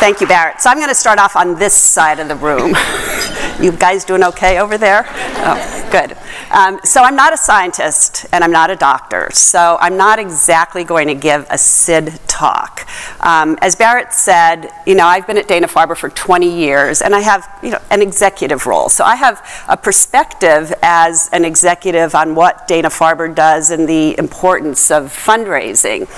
Thank you, Barrett. So I'm going to start off on this side of the room. You guys doing okay over there? Oh, good. So I'm not a scientist and I'm not a doctor, so I'm not exactly going to give a SID talk. As Barrett said, I've been at Dana-Farber for 20 years and I have an executive role. So I have a perspective as an executive on what Dana-Farber does and the importance of fundraising.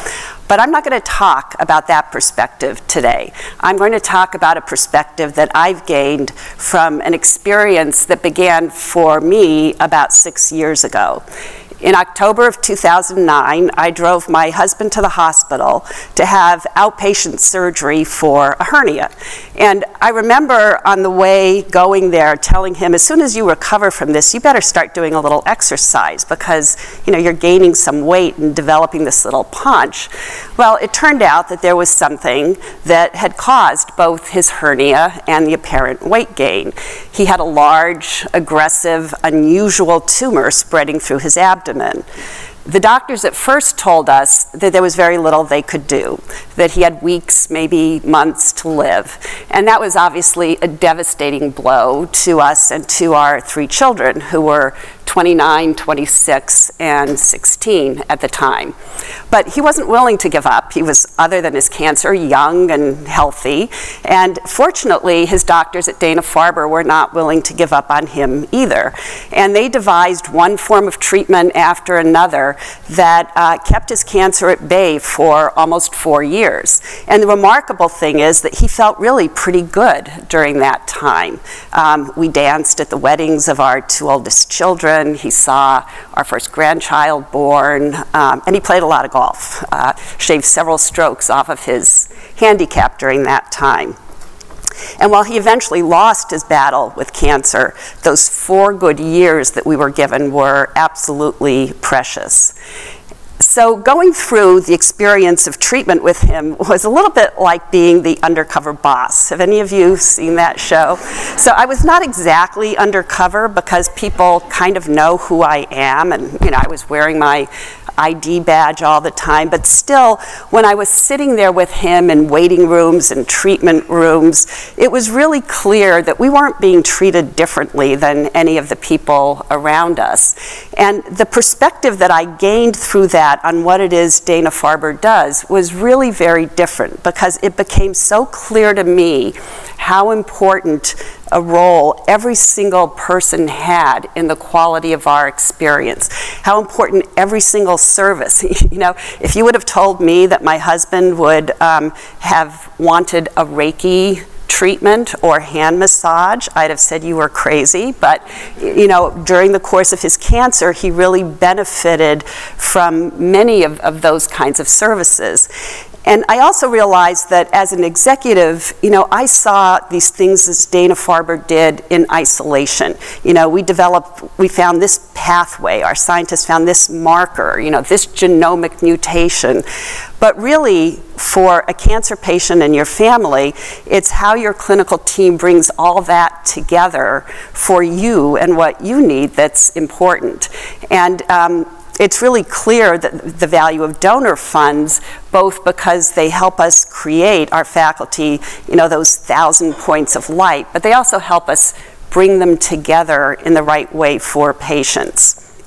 But I'm not going to talk about that perspective today. I'm going to talk about a perspective that I've gained from an experience that began for me about 6 years ago. In October of 2009, I drove my husband to the hospital to have outpatient surgery for a hernia. And I remember on the way going there telling him, as soon as you recover from this, you better start doing a little exercise because you're gaining some weight and developing this little paunch. Well, it turned out that there was something that had caused both his hernia and the apparent weight gain. He had a large, aggressive, unusual tumor spreading through his abdomen. The doctors at first told us that there was very little they could do, that he had weeks, maybe months to live. And that was obviously a devastating blow to us and to our 3 children, who were 29, 26, and 16 at the time. But he wasn't willing to give up. He was, other than his cancer, young and healthy. And fortunately, his doctors at Dana-Farber were not willing to give up on him either. And they devised one form of treatment after another that kept his cancer at bay for almost 4 years. And the remarkable thing is that he felt really pretty good during that time. We danced at the weddings of our 2 oldest children. He saw our first grandchild born, and he played a lot of golf, shaved several strokes off of his handicap during that time. And while he eventually lost his battle with cancer, those 4 good years that we were given were absolutely precious. So going through the experience of treatment with him was a little bit like being the undercover boss. Have any of you seen that show? So I was not exactly undercover because people kind of know who I am, and I was wearing my ID badge all the time, but still, when I was sitting there with him in waiting rooms and treatment rooms, it was really clear that we weren't being treated differently than any of the people around us. And the perspective that I gained through that on what it is Dana-Farber does was really very different, because it became so clear to me how important a role every single person had in the quality of our experience, how important every single service. If you would have told me that my husband would have wanted a Reiki treatment or hand massage, I'd have said you were crazy. But during the course of his cancer, he really benefited from many of those kinds of services. And I also realized that as an executive, I saw these things as Dana-Farber did in isolation. We found this pathway, our scientists found this marker, this genomic mutation. But really, for a cancer patient and your family, it's how your clinical team brings all that together for you and what you need that's important. And it's really clear that the value of donor funds, both because they help us create our faculty, those 1,000 points of light, but they also help us bring them together in the right way for patients.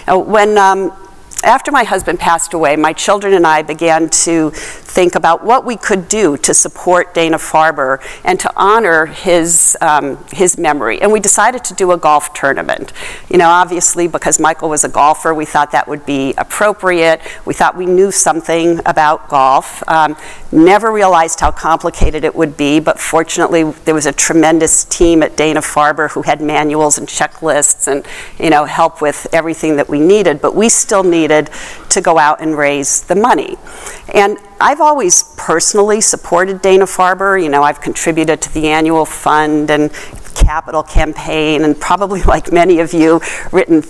Now, after my husband passed away, my children and I began to think about what we could do to support Dana-Farber and to honor his memory. And we decided to do a golf tournament. Obviously, because Michael was a golfer, we thought that would be appropriate. We thought we knew something about golf. Never realized how complicated it would be, but fortunately, there was a tremendous team at Dana-Farber who had manuals and checklists and, help with everything that we needed, but we still needed to go out and raise the money. And I've always personally supported Dana-Farber. I've contributed to the annual fund and capital campaign, and probably like many of you, written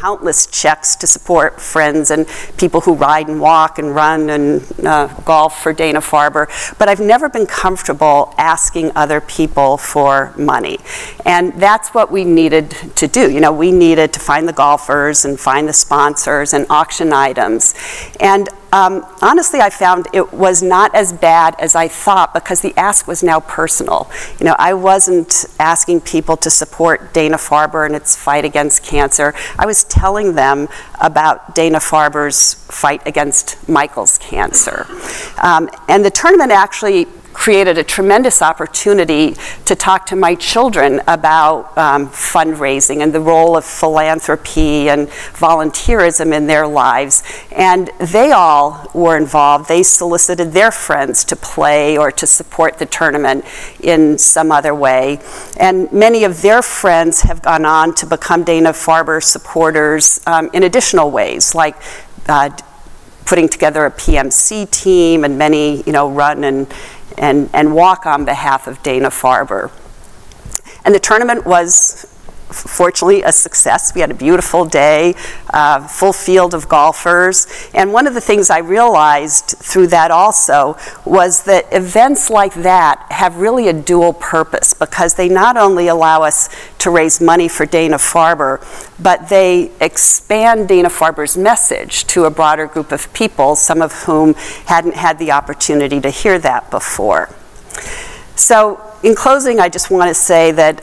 countless checks to support friends and people who ride and walk and run and golf for Dana-Farber. But I've never been comfortable asking other people for money. And that's what we needed to do. We needed to find the golfers and find the sponsors and auction items. And honestly, I found it was not as bad as I thought, because the ask was now personal. You know, I wasn't asking people to support Dana-Farber and its fight against cancer. I was telling them about Dana-Farber's fight against Michael's cancer. And the tournament actually created a tremendous opportunity to talk to my children about fundraising and the role of philanthropy and volunteerism in their lives. And they all were involved. They solicited their friends to play or to support the tournament in some other way. And many of their friends have gone on to become Dana-Farber supporters in additional ways, like putting together a PMC team, and many, you know, run and walk on behalf of Dana-Farber. And the tournament was fortunately a success. We had a beautiful day, full field of golfers. And one of the things I realized through that also was that events like that have really a dual purpose, because they not only allow us to raise money for Dana-Farber, but they expand Dana-Farber's message to a broader group of people, some of whom hadn't had the opportunity to hear that before. So in closing, I just want to say that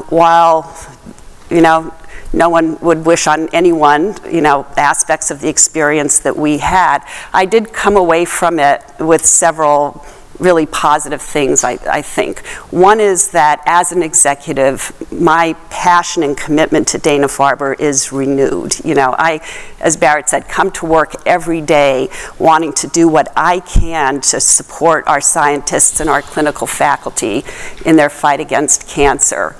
while, you know, no one would wish on anyone, you know, aspects of the experience that we had, I did come away from it with several really positive things, I think. One is that as an executive, my passion and commitment to Dana-Farber is renewed. You know, I, as Barrett said, come to work every day wanting to do what I can to support our scientists and our clinical faculty in their fight against cancer.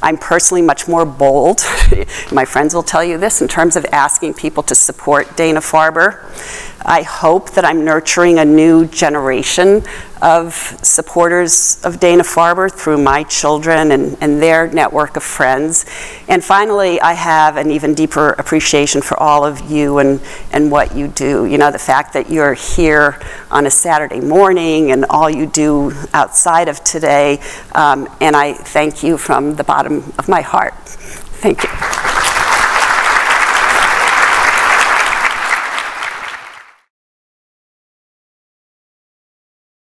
I'm personally much more bold, my friends will tell you this, in terms of asking people to support Dana-Farber. I hope that I'm nurturing a new generation of supporters of Dana-Farber through my children and their network of friends. And finally, I have an even deeper appreciation for all of you and what you do. You know, the fact that you're here on a Saturday morning and all you do outside of today, and I thank you from the bottom of my heart. Thank you.